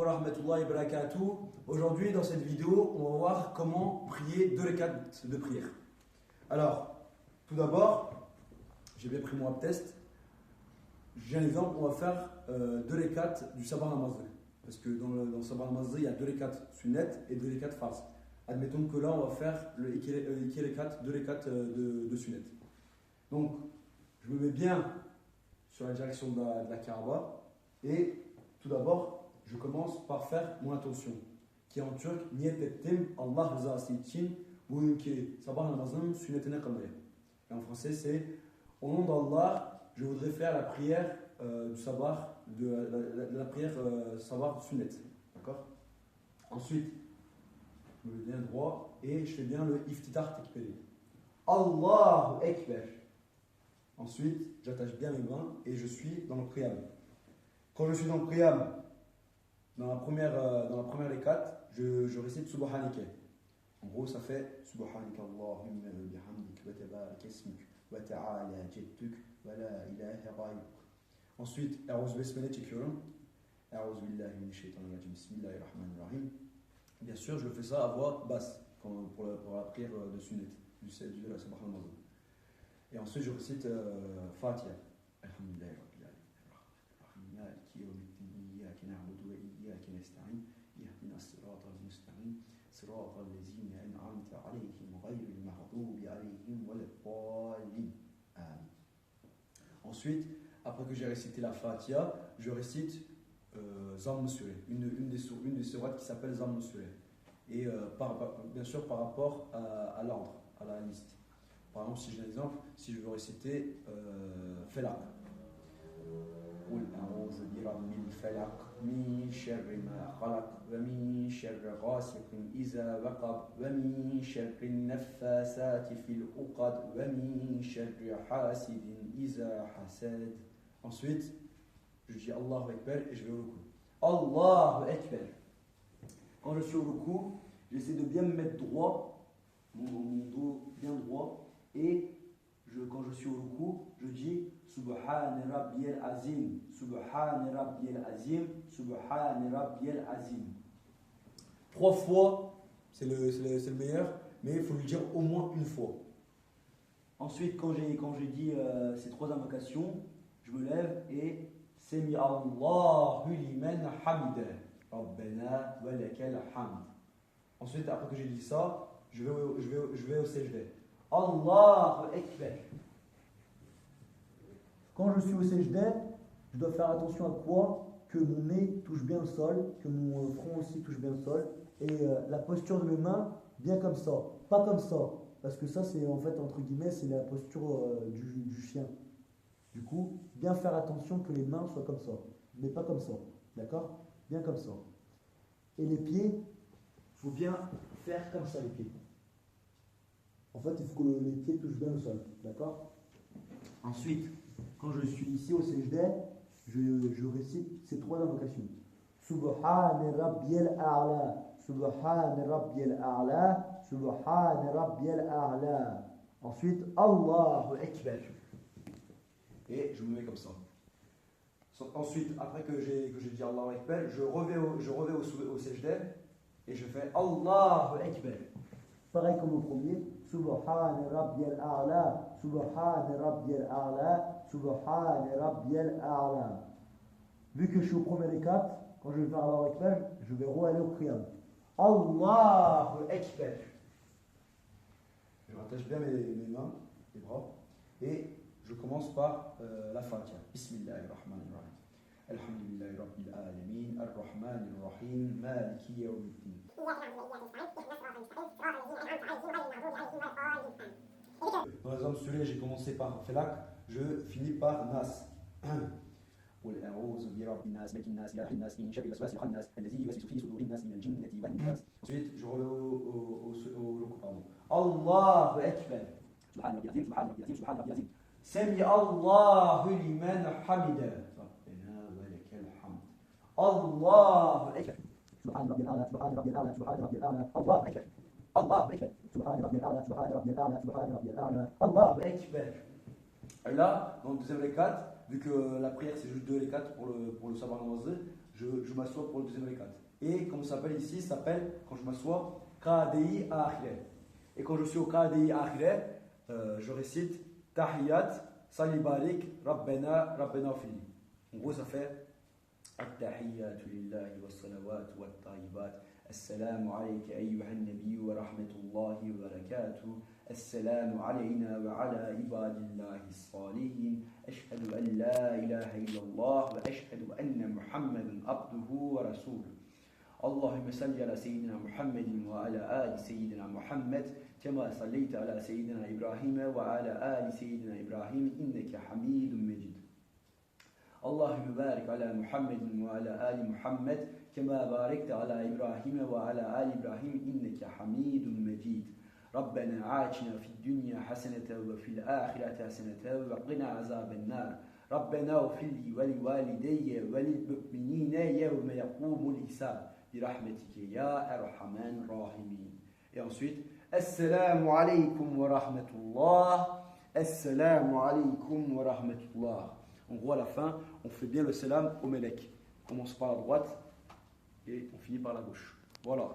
wa rahmatullahi wa barakatuh. Aujourd'hui, dans cette vidéo, on va voir comment prier deux rakats de prière. Alors, tout d'abord, j'ai bien pris mon abdest. J'ai un exemple, on va faire deux rakats du sabah namazı. Parce que dans le sabah namazı, il y a deux rakats sunnet et deux rakats farz. Admettons que là, on va faire le iki rekat, deux rakats de sunnet. Donc, je me mets bien sur la direction de la Kaaba et tout d'abord, je commence par faire mon intention qui est en turc niyet ettim Allah rızası için bugünkü sabah namazının sünnetine kılmaya. Et en français, c'est au nom d'Allah, je voudrais faire la prière du sabah, la prière sabah sunnet. D'accord? Ensuite, je me mets bien droit et je fais bien le iftitah tekbiri. Allahu Ekber. Ensuite, j'attache bien mes mains et je suis dans le qiyam. Quand je suis dans le qiyam, dans la première rekat, je récite Subhanaka. En gros, ça fait Subhanaka Allahumma bihamdik wa tabarak ismuk wa ta'ala jadduk wa la ilaha ghayruk. Ensuite, A'udhu bismillah çekiyorum. A'udhu billahi mineşşeytanirracim. Bismillahirrahmanirrahim. Bien sûr, je fais ça à voix basse pour la prière de sunnet, du la sabah namazı. Et ensuite, je récite Fatiha. Alhamdulillah Rabbil Alamin. Maliki yawmiddin. Iyyaka na'budu wa iyyaka nasta'in. Ihdinas siratal mustaqim. Siratal ladzina an'amta 'alayhim ghayril maghdubi 'alayhim waladdallin. Amin. Ensuite, après que j'ai récité la Fatiha, je récite Zamm Surah, une des sourates qui s'appelle Zamm Surah. Et bien sûr par rapport à l'ordre, à la liste. Par exemple, si j'ai un exemple, si je veux réciter Falaq. قل أعوذ برب الفلق من شر ما خلق ومن شر غاسق إذا وقب ومن شر النفاثات في العقد ومن شر حاسد إذا حسد. Ensuite, je dis Allahu Akbar et je vais au ruku. Allahu Akbar. Quand je suis au ruku, j'essaie de bien me mettre droit, mon dos bien droit, et quand je suis au ruku, je dis Subhan Rabbiyal Azim, Subhan Rabbiyal Azim, Subhan Rabbiyal Azim. 3 fois, c'est le meilleur, mais il faut le dire au moins une fois. Ensuite, quand j'ai dit ces 3 invocations, je me lève et Sami Allahu liman hamida, Rabbana wa lakal hamd. Ensuite, après que j'ai dit ça, je vais au sajda. Allahu Akbar. Quand je suis au sajda, je dois faire attention à quoi? Que mon nez touche bien le sol, que mon front aussi touche bien le sol, et la posture de mes mains, bien comme ça, pas comme ça, parce que ça c'est en fait entre guillemets c'est la posture du chien. Du coup, bien faire attention que les mains soient comme ça, mais pas comme ça, d'accord? Bien comme ça. Et les pieds, il faut bien faire comme ça les pieds. En fait, il faut que les pieds touchent bien le sol, d'accord? Ensuite, quand je suis ici au sajda, je récite ces 3 invocations. Subhan Rabbiyal A'la, Subhan Rabbiyal A'la, Subhan Rabbiyal A'la. Ensuite, Allahu Akbar. Et je me mets comme ça. Ensuite, après que j'ai dit Allahu Akbar, je reviens au sajda et je fais Allahu Akbar. Pareil comme au premier. Subhan Rabbiyal A'la, Subhan Rabbiyal A'la, Subhan Rabbiyal A'la. Vu que je suis au premier rekat, quand je vais faire Allahu Akbar, je vais aller au qiyam. Allahu Akbar. Je rattache bien mes mains, les bras, et je commence par la Fatiha. Bismillahirrahmanirrahim. Alhamdulillahi Rabbil Alamin, Ar-Rahmanir-Rahim, Maliki Yawmiddin. Dans l'exemple celui j'ai commencé par Falaq, je finis par Nas. قل أعوذ برب الناس ملك الناس إله الناس من شر الوسواس الخناس الذي يوسوس في صدور الناس من الجنة والناس. Ensuite, je reviens au pardon. Allahu Akbar. سبحان ربي العظيم سبحان ربي العظيم سبحان ربي العظيم. سمع الله لمن حمده ربنا ولك الحمد. الله أكبر. سبحان ربي الأعلى سبحان ربي الأعلى سبحان ربي الأعلى الله أكبر. الله أكبر. سبحان ربي الأعلى سبحان ربي الأعلى سبحان ربي الأعلى الله أكبر. Et là, dans le deuxième rekat, vu que la prière c'est juste 2 rekat pour le sabah namazı, je m'assois pour le deuxième rekat. Et comme ça s'appelle ici, ça s'appelle, quand je m'assois, Qadi Akhire. Et quand je suis au Qadi Akhire, je récite Tahiyat, Salibarik, Rabbena, Rabbena Fili. En gros, ça fait التحيات لله والصلوات والطيبات السلام عليك أيها النبي ورحمة الله وبركاته السلام علينا وعلى عباد الله الصالحين أشهد أن لا إله إلا الله وأشهد أن محمدا عبده ورسوله اللهم صل على سيدنا محمد وعلى آل سيدنا محمد كما صليت على سيدنا إبراهيم وعلى آل سيدنا إبراهيم إنك حميد مجيد اللهم بارك على محمد وعلى آل محمد كما باركت على إبراهيم وعلى آل إبراهيم إنك حميد مجيد ربنا آتنا في الدنيا حسنة وفي الآخرة حسنة وقنا عذاب النار ربنا اغفر لي ولوالدي وللمؤمنين يوم يقوم الحساب برحمتك يا أرحم الراحمين. Et ensuite, Assalamu alaikum wa rahmatullah. Assalamu alaikum wa rahmatullah. En gros, à la fin, on fait bien le salam au melek. On commence par la droite et on finit par la gauche. Voilà.